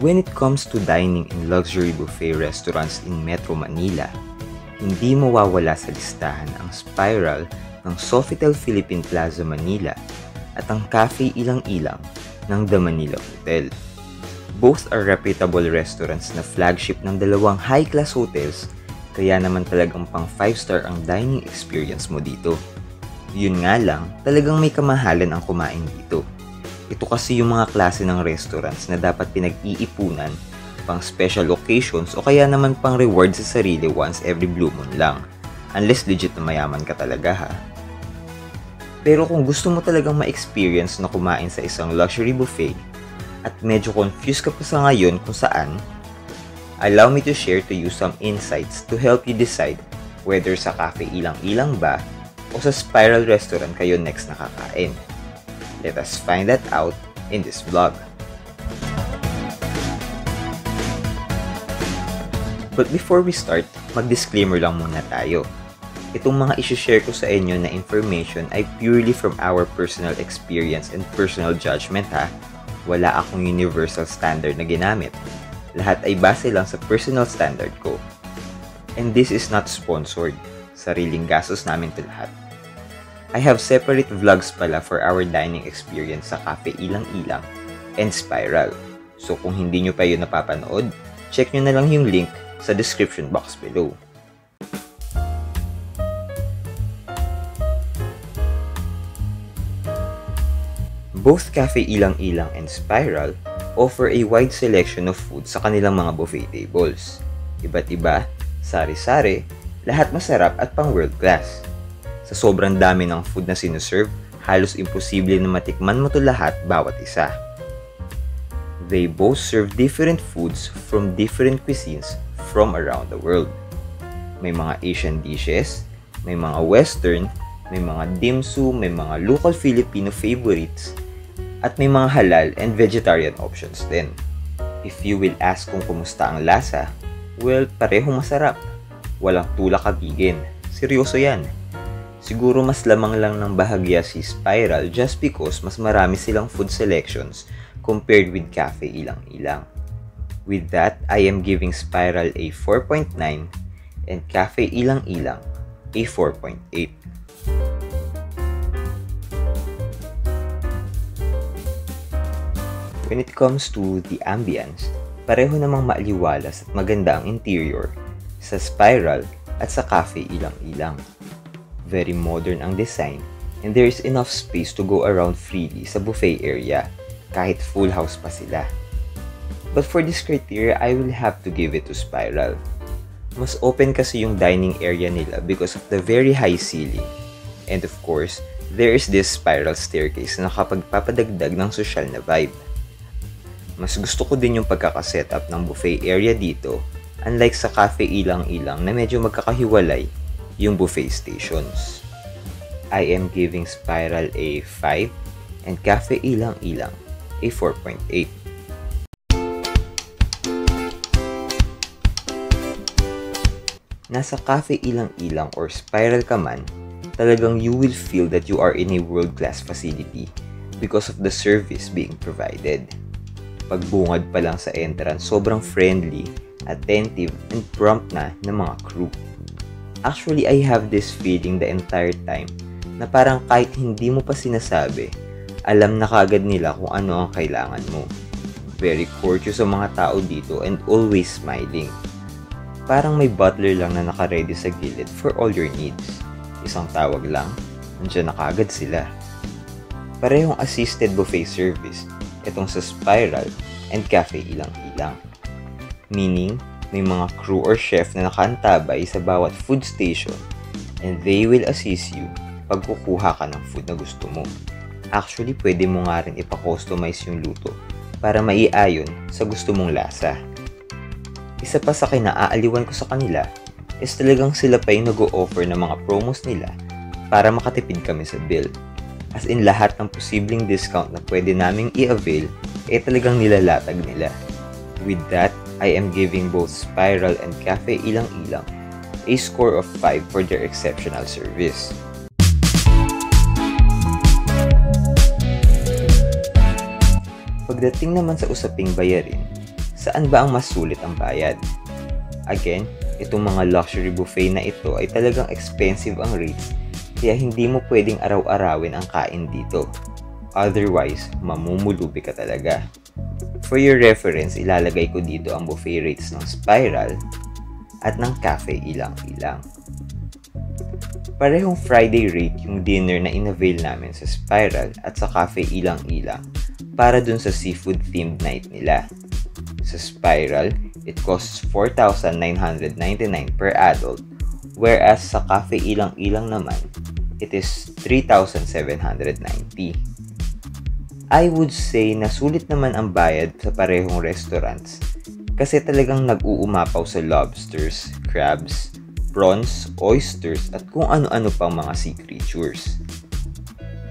When it comes to dining in luxury buffet restaurants in Metro Manila, hindi mawawala sa listahan ang Spiral ng Sofitel Philippine Plaza Manila at ang Cafe Ilang-Ilang ng The Manila Hotel. Both are reputable restaurants na flagship ng dalawang high-class hotels, kaya naman talagang pang 5-star ang dining experience mo dito. Yun nga lang, talagang may kamahalan ang kumain dito. Ito kasi yung mga klase ng restaurants na dapat pinag-iipunan pang special occasions o kaya naman pang reward sa sarili once every blue moon lang. Unless legit na mayaman ka talaga ha. Pero kung gusto mo talagang ma-experience na kumain sa isang luxury buffet at medyo confused ka pa sa ngayon kung saan, allow me to share to you some insights to help you decide whether sa Cafe Ilang-Ilang ba o sa Spiral Restaurant kayo next nakakain. Let us find that out in this vlog. But before we start, mag-disclaimer lang muna tayo. Itong mga isi-share ko sa inyo na information ay purely from our personal experience and personal judgment ha. Wala akong universal standard na ginamit. Lahat ay base lang sa personal standard ko. And this is not sponsored. Sariling gastos namin to lahat. I have separate vlogs pala for our dining experience sa Cafe Ilang-Ilang and Spiral. So kung hindi nyo pa yun napapanood, check nyo na lang yung link sa description box below. Both Cafe Ilang-Ilang and Spiral offer a wide selection of food sa kanilang mga buffet tables. Iba't iba, sari-sari, lahat masarap at pang world class. Sa sobrang dami ng food na sinuserve, halos imposible na matikman mo to lahat bawat isa. They both serve different foods from different cuisines from around the world. May mga Asian dishes, may mga Western, may mga dim sum, may mga local Filipino favorites, at may mga halal and vegetarian options din. If you will ask kung kumusta ang lasa, well, parehong masarap. Walang tulak kabigin. Seryoso yan. Siguro mas lamang lang ng bahagya si Spiral just because mas marami silang food selections compared with Cafe Ilang-Ilang. With that, I am giving Spiral a 4.9 and Cafe Ilang-Ilang a 4.8. When it comes to the ambience, pareho namang maaliwalas at maganda ang interior sa Spiral at sa Cafe Ilang-Ilang. Very modern ang design and there is enough space to go around freely sa buffet area kahit full house pa sila. But for this criteria, I will have to give it to Spiral. Mas open kasi yung dining area nila because of the very high ceiling. And of course, there is this spiral staircase na nakapagpapadagdag ng social na vibe. Mas gusto ko din yung pagkakasetup ng buffet area dito, unlike sa Cafe Ilang-Ilang na medyo magkakahiwalay yung buffet stations. I am giving Spiral a 5 and Cafe Ilang-Ilang a 4.8. Nasa Cafe Ilang-Ilang or Spiral ka man, talagang you will feel that you are in a world-class facility because of the service being provided. Pagbungad pa lang sa entrance, sobrang friendly, attentive, and prompt na ng mga crew. Actually, I have this feeling the entire time na parang kahit hindi mo pa sinasabi, alam na kagad nila kung ano ang kailangan mo. Very courteous ang mga tao dito and always smiling. Parang may butler lang na naka-ready sa gilid for all your needs. Isang tawag lang, nandiyan na kagad sila. Parehong assisted buffet service, itong sa Spiral and Cafe Ilang-Ilang. Meaning, may mga crew or chef na nakaantabay sa bawat food station and they will assist you pag kukuha ka ng food na gusto mo. Actually, pwede mo nga rin ipa-customize yung luto para maiayon sa gusto mong lasa. Isa pa sa kinaaaliwan ko sa kanila is talagang sila pa yung nag-o-offer ng mga promos nila para makatipid kami sa bill. As in lahat ng posibleng discount na pwede naming i-avail talagang nilalatag nila. With that, I am giving both Spiral and Cafe Ilang-Ilang a score of 5 for their exceptional service. Pagdating naman sa usaping bayarin, saan ba ang mas sulit ang bayad? Again, itong mga luxury buffet na ito ay talagang expensive ang rates, kaya hindi mo pwedeng araw-arawin ang kain dito. Otherwise, mamumulubi ka talaga. For your reference, ilalagay ko dito ang buffet rates ng Spiral at ng Cafe Ilang-Ilang. Parehong Friday rate yung dinner na inavail namin sa Spiral at sa Cafe Ilang-Ilang para dun sa seafood themed night nila. Sa Spiral, it costs 4,999 per adult, whereas sa Cafe Ilang-Ilang naman, it is 3,790. I would say na sulit naman ang bayad sa parehong restaurants kasi talagang nag-uumapaw sa lobsters, crabs, prawns, oysters at kung ano-ano pang mga sea creatures.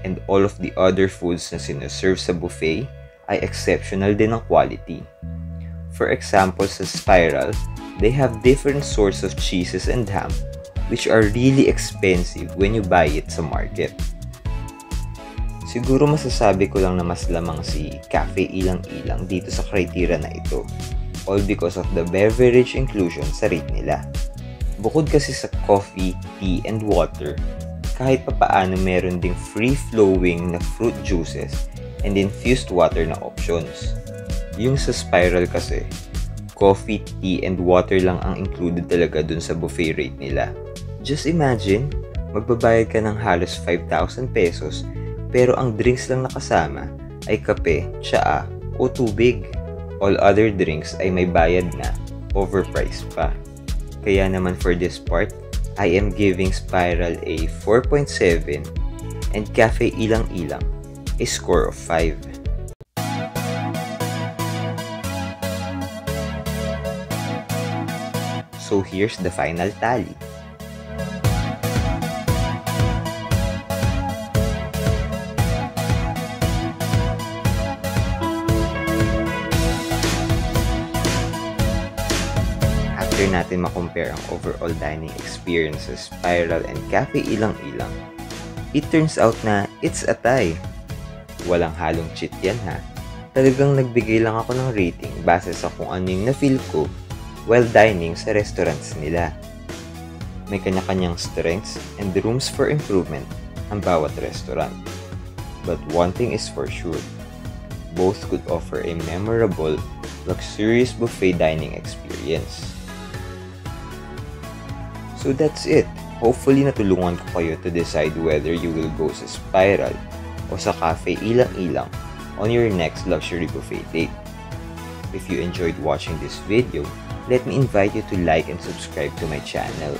And all of the other foods na sinaserve sa buffet ay exceptional din ang quality. For example, sa Spiral, they have different sorts of cheeses and ham which are really expensive when you buy it sa market. Siguro masasabi ko lang na mas lamang si Cafe Ilang-Ilang dito sa criteria na ito, all because of the beverage inclusion sa rate nila. Bukod kasi sa coffee, tea, and water, kahit papaano meron ding free-flowing na fruit juices and infused water na options. Yung sa Spiral kasi, coffee, tea, and water lang ang included talaga dun sa buffet rate nila. Just imagine, magbabayad ka ng halos 5,000 pesos pero ang drinks lang nakasama ay kape, tsaa, o tubig. All other drinks ay may bayad na, overpriced pa. Kaya naman for this part, I am giving Spiral a 4.7 and Cafe Ilang-Ilang a score of 5. So here's the final tally. After natin makompare ang overall dining experiences Spiral and Cafe Ilang-Ilang, it turns out na it's a tie. Walang halong cheat yan ha. Talagang nagbigay lang ako ng rating base sa kung ano yung na-feel ko while dining sa restaurants nila. May kanya-kanyang strengths and rooms for improvement ang bawat restaurant. But one thing is for sure, both could offer a memorable, luxurious buffet dining experience. So that's it. Hopefully natulungan ko kayo to decide whether you will go sa Spiral o sa Cafe Ilang-Ilang on your next luxury buffet date. If you enjoyed watching this video, let me invite you to like and subscribe to my channel.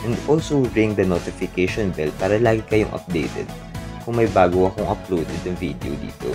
And also ring the notification bell para lagi kayong updated kung may bago akong uploaded na video dito.